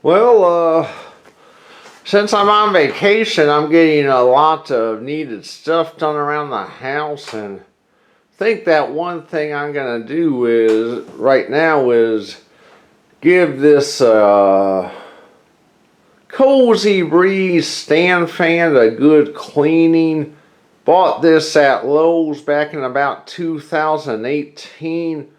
Well, since I'm on vacation, I'm getting a lot of needed stuff done around the house, and I think that one thing I'm gonna do is right now is give this Cozy Breeze stand fan a good cleaning. Bought this at Lowe's back in about 2018.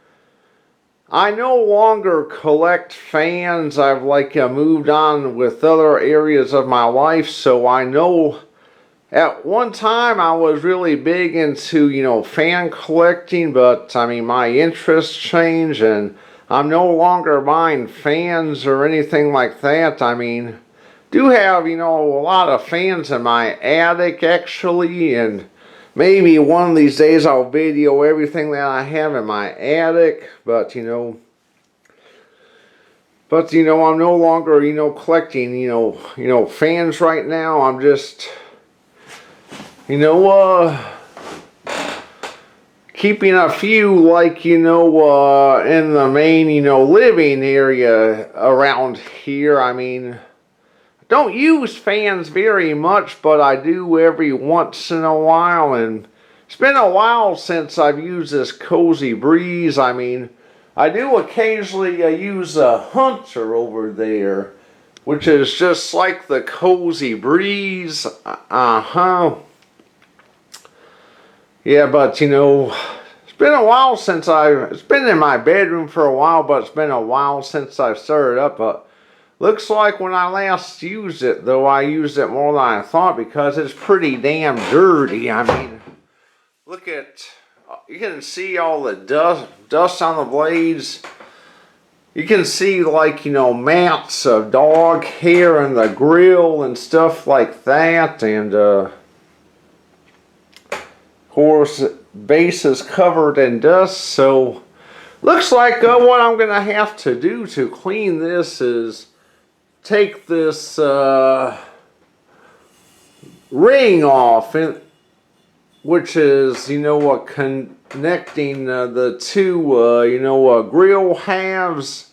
I no longer collect fans. I've moved on with other areas of my life, so I know at one time I was really big into, fan collecting, but I mean, my interests changed and I'm no longer buying fans or anything like that. I mean, do have, a lot of fans in my attic actually, and maybe one of these days I'll video everything that I have in my attic, but I'm no longer, collecting, fans right now. I'm just, keeping a few, in the main, living area around here. I mean, don't use fans very much, but I do every once in a while, and it's been a while since I've used this Cozy Breeze. I mean, I do occasionally use a Hunter over there, which is just like the Cozy Breeze. Yeah, but it's been a while since it's been in my bedroom for a while, but it's been a while since I've started up. But looks like when I last used it, though, I used it more than I thought because it's pretty damn dirty. I mean, look at, you can see all the dust on the blades. You can see mats of dog hair in the grill and stuff like that. And of course, base is covered in dust. So looks like what I'm going to have to do to clean this is take this ring off, which is, connecting the two, grill halves.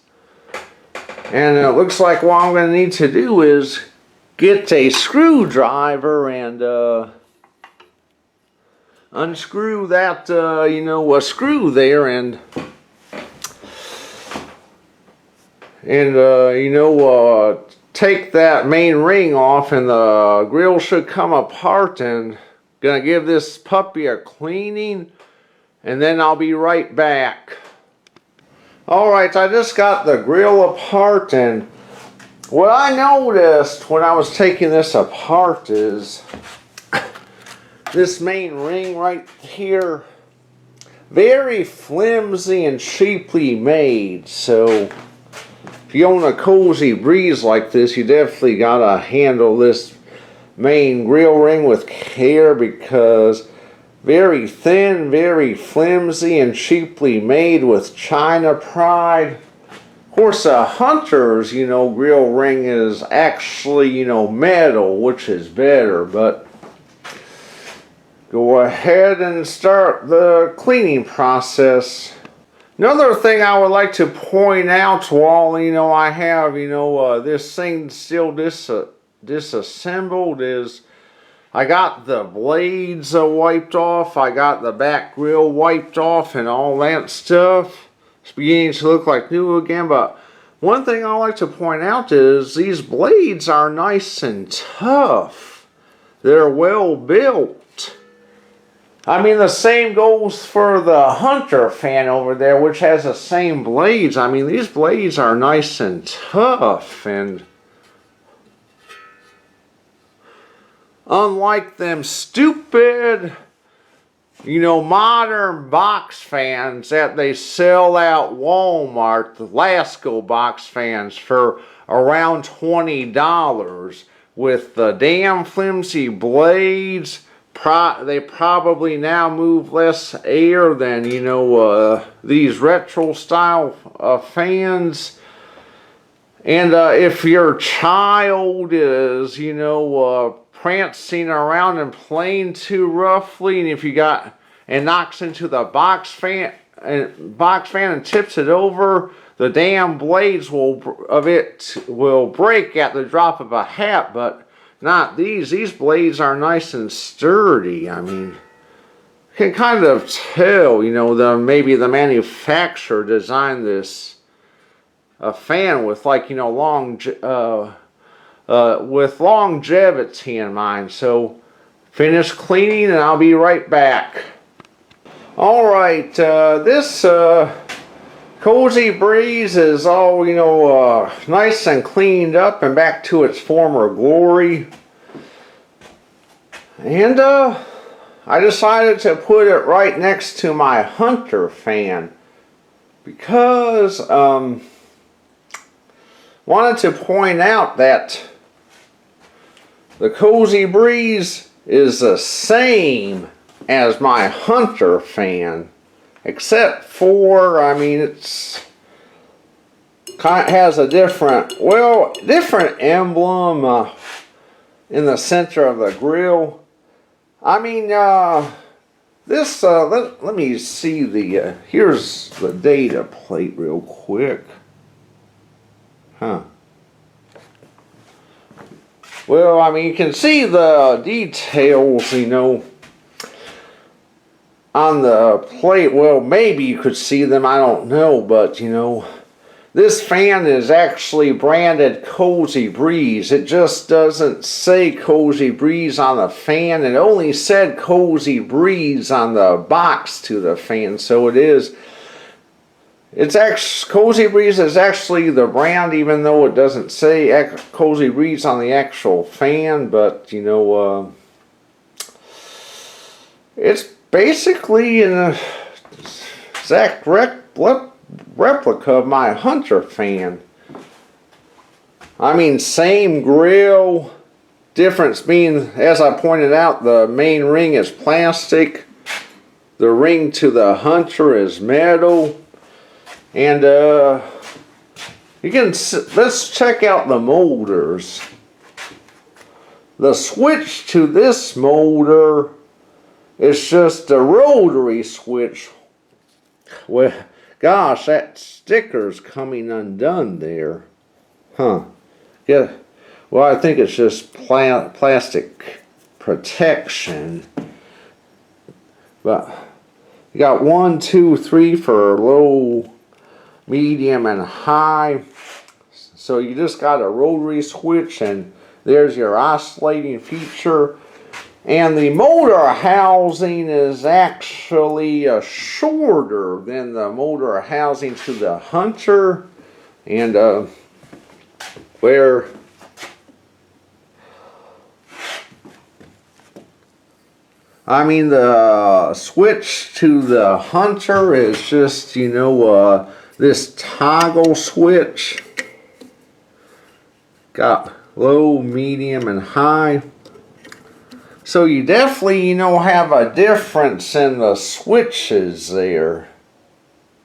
And it looks like what I'm going to need to do is get a screwdriver and unscrew that, a screw there, and take that main ring off, and the grill should come apart. And gonna give this puppy a cleaning, and then I'll be right back. Alright, I just got the grill apart, and what I noticed when I was taking this apart is this main ring right here, very flimsy and cheaply made. So if you own a Cozy Breeze like this, you definitely gotta handle this main grill ring with care, because very thin, very flimsy, and cheaply made with China pride. Of course, a Hunter's, grill ring is actually, metal, which is better, but go ahead and start the cleaning process. Another thing I would like to point out to all, I have, this thing still disassembled is I got the blades wiped off, I got the back grill wiped off and all that stuff. It's beginning to look like new again, but one thing I like to point out is these blades are nice and tough. They're well built. I mean, the same goes for the Hunter fan over there, which has the same blades. I mean, these blades are nice and tough, and unlike them stupid, modern box fans that they sell at Walmart, the Lasco box fans for around $20 with the damn flimsy blades. They probably now move less air than, these retro style fans. And if your child is, prancing around and playing too roughly, and if you got and knocks into the box fan box fan and tips it over, the damn blades will break at the drop of a hat, but not these. These blades are nice and sturdy. I mean, you can kind of tell, you know, maybe the manufacturer designed this fan with, like, you know, with longevity in mind. So finish cleaning and I'll be right back. All right, this Cozy Breeze is all, you know, nice and cleaned up and back to its former glory. And I decided to put it right next to my Hunter fan because wanted to point out that the Cozy Breeze is the same as my Hunter fan, except for, I mean, it's kind of has a different emblem in the center of the grill. I mean, this, let me see here's the data plate real quick. Well, I mean, you can see the details, you know, on the plate. Well, maybe you could see them, I don't know, but, you know, this fan is actually branded Cozy Breeze. It just doesn't say Cozy Breeze on the fan. It only said Cozy Breeze on the box to the fan, so Cozy Breeze is actually the brand, even though it doesn't say Cozy Breeze on the actual fan. But, you know, it's basically an exact replica of my Hunter fan. I mean, same grill, difference being, as I pointed out, the main ring is plastic, the ring to the Hunter is metal. And let's check out the molders. The switch to this molder is just a rotary switch. Well, gosh, that sticker's coming undone there. Yeah. Well, I think it's just plastic protection. But you got 1, 2, 3 for low, medium, and high. So you just got a rotary switch, and there's your oscillating feature. And the motor housing is actually shorter than the motor housing to the Hunter. And where I mean, the switch to the Hunter is just, you know, this toggle switch. Got low, medium, and high. So you definitely, you know, have a difference in the switches there.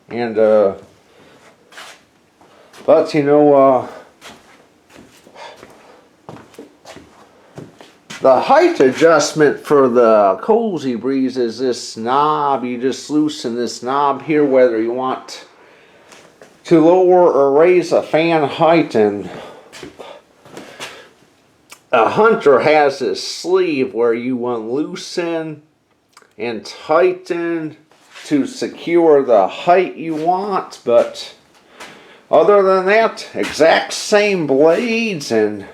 And, but, you know, the height adjustment for the Cozy Breeze is this knob. You just loosen this knob here, whether you want to lower or raise a fan height. And a Hunter has this sleeve where you unloosen and tighten to secure the height you want. But other than that, exact same blades, and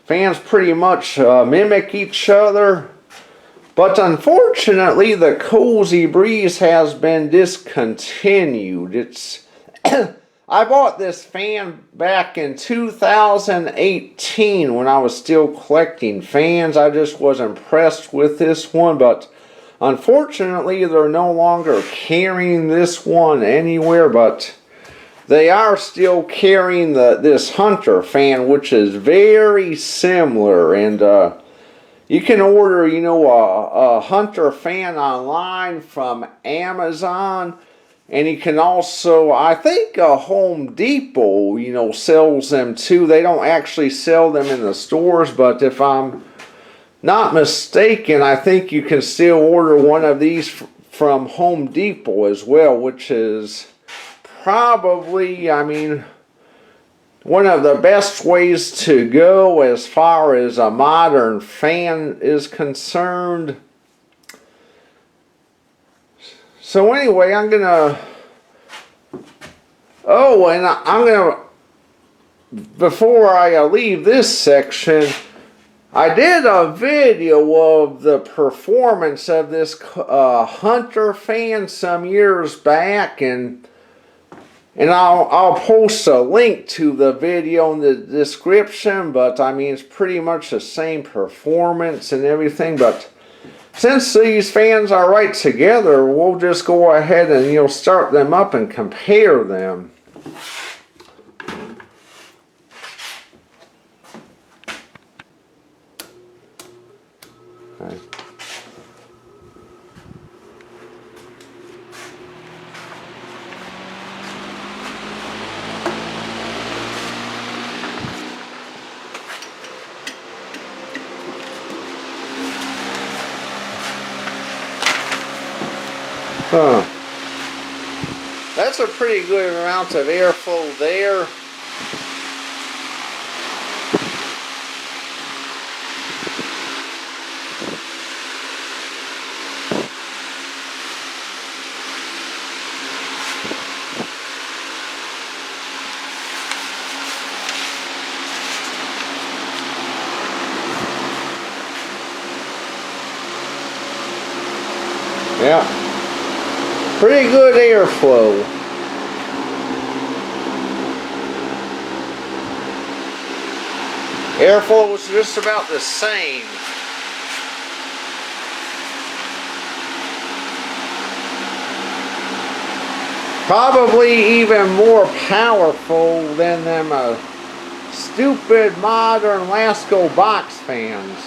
fans pretty much mimic each other. But unfortunately, the Cozy Breeze has been discontinued. I bought this fan back in 2018 when I was still collecting fans. I just was impressed with this one, but unfortunately, they're no longer carrying this one anywhere. But they are still carrying this Hunter fan, which is very similar. And you can order, you know, a Hunter fan online from Amazon. And you can also, I think Home Depot, you know, sells them too. They don't actually sell them in the stores, but if I'm not mistaken, I think you can still order one of these from Home Depot as well, which is probably, I mean, one of the best ways to go as far as a modern fan is concerned. So anyway, I'm gonna, oh, and I'm gonna, before I leave this section, I did a video of the performance of this Hunter fan some years back, and I'll post a link to the video in the description, but I mean, it's pretty much the same performance and everything, but since these fans are right together, we'll just go ahead and start them up and compare them. Okay. That's a pretty good amount of airflow there. Yeah, pretty good airflow. Airflow was just about the same. Probably even more powerful than them stupid modern Lasko box fans.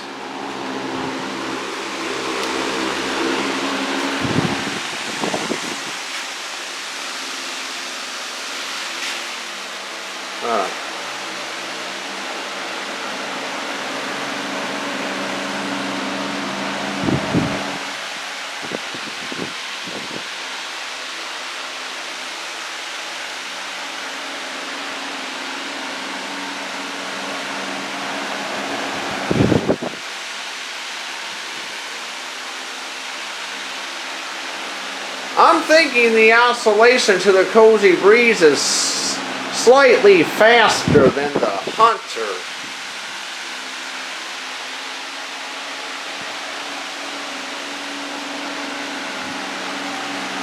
I'm thinking the oscillation to the Cozy Breeze is slightly faster than the Hunter.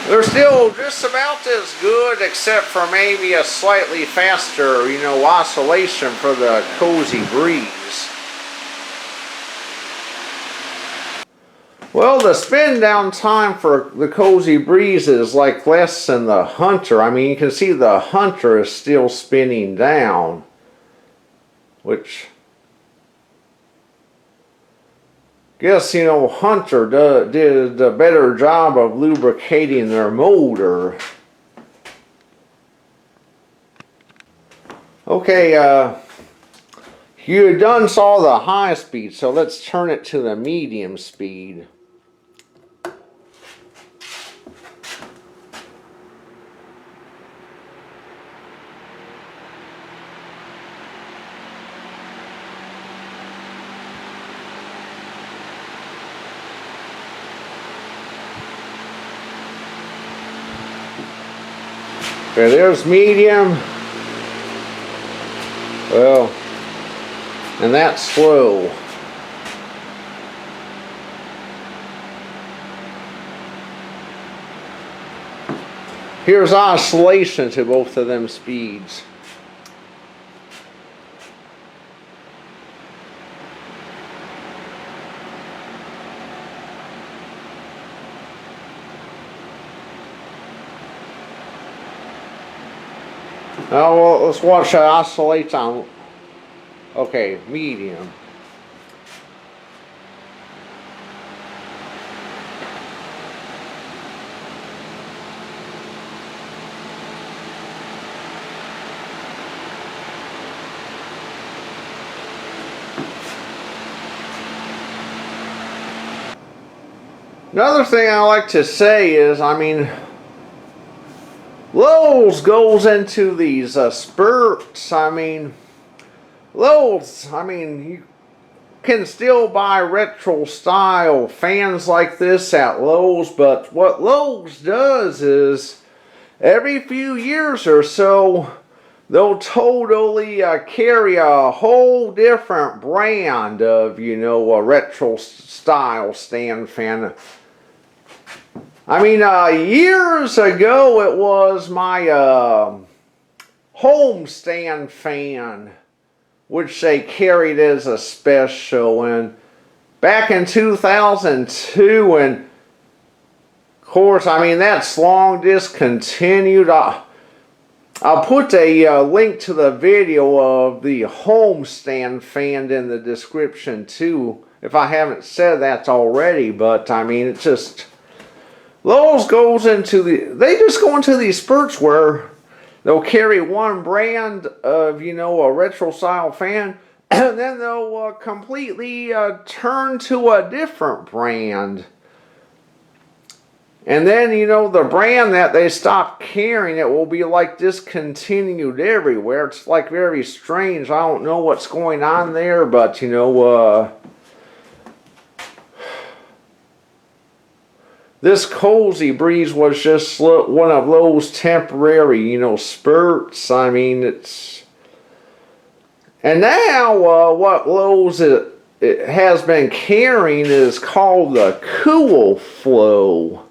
They're still just about as good, except for maybe a slightly faster, oscillation for the Cozy Breeze. Well, the spin down time for the Cozy Breeze is like less than the Hunter. I mean, you can see the Hunter is still spinning down, which, guess, Hunter did a better job of lubricating their motor. Okay, you done saw the high speed, so let's turn it to the medium speed. Okay, there's medium. Well, and that's slow. Here's oscillation to both of them speeds. Oh, well, let's watch that oscillate on, okay, medium. Another thing I like to say is, I mean, Lowe's goes into these spurts. I mean, Lowe's, I mean, you can still buy retro style fans like this at Lowe's, but what Lowe's does is every few years or so, they'll totally carry a whole different brand of, you know, a retro style stand fan. I mean, years ago it was my home stand fan, which they carried as a special, and back in 2002, and of course, I mean, that's long discontinued. I'll put a link to the video of the home stand fan in the description too, if I haven't said that already. But I mean, it's just, Lowe's goes into they just go into these spurts where they'll carry one brand of, you know, a retro style fan, and then they'll completely turn to a different brand. And then, you know, the brand that they stop carrying, it will be like discontinued everywhere. It's like very strange. I don't know what's going on there, but, you know, this Cozy Breeze was just one of those temporary, you know, spurts. I mean, it's... And now, what Lowe's it has been carrying is called the Cool Flow,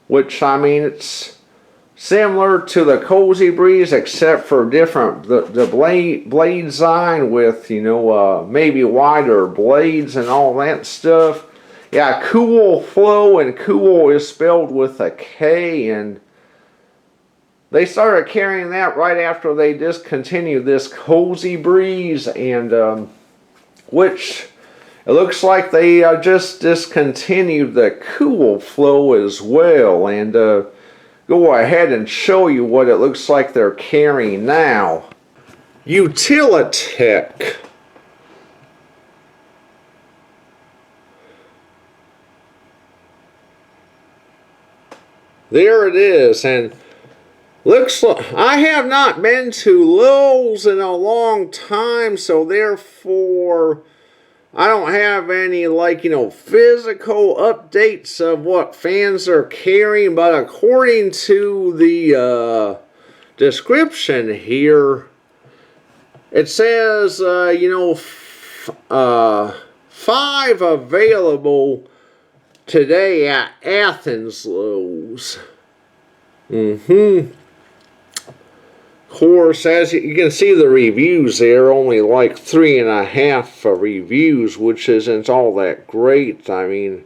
which, I mean, it's similar to the Cozy Breeze, except for different, the blade design with, you know, maybe wider blades and all that stuff. Yeah, Cool Flow, and cool is spelled with a K, and they started carrying that right after they discontinued this Cozy Breeze, and which it looks like they just discontinued the Cool Flow as well. And go ahead and show you what it looks like they're carrying now. Utilitech. There it is, and looks like I have not been to Lowe's in a long time, so therefore I don't have any, like, you know, physical updates of what fans are carrying, but according to the description here, it says, you know, 5 available today at Athens Lowe's. Of course, as you can see the reviews there, only like 3.5 reviews, which isn't all that great. I mean,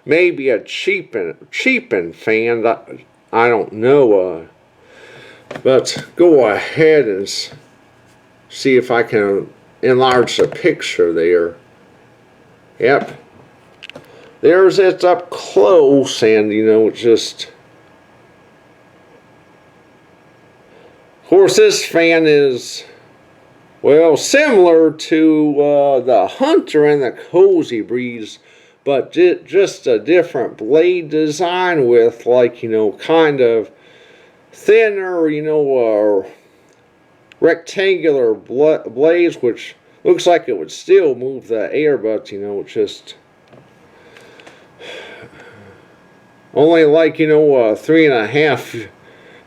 maybe a cheapened fan, I don't know. But go ahead and see if I can enlarge the picture there. Yep. There's it up close, and, you know, just... Of course, this fan is, well, similar to the Hunter and the Cozy Breeze, but just a different blade design with, like, you know, kind of thinner, you know, rectangular blades, which looks like it would still move the air, but, you know, just only, like, you know, 3.5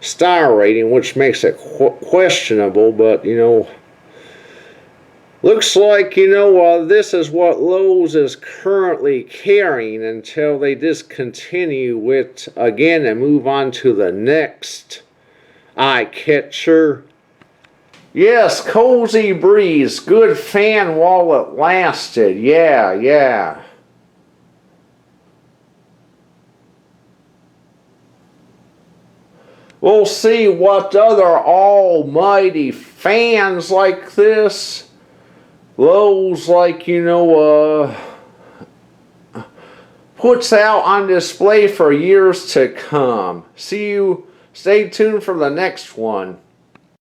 star rating, which makes it questionable. But, you know, looks like, you know, this is what Lowe's is currently carrying until they discontinue it again and move on to the next eye catcher. Yes, Cozy Breeze, good fan while it lasted. Yeah. We'll see what other almighty fans like this Lowe's, like, you know, puts out on display for years to come. Stay tuned for the next one.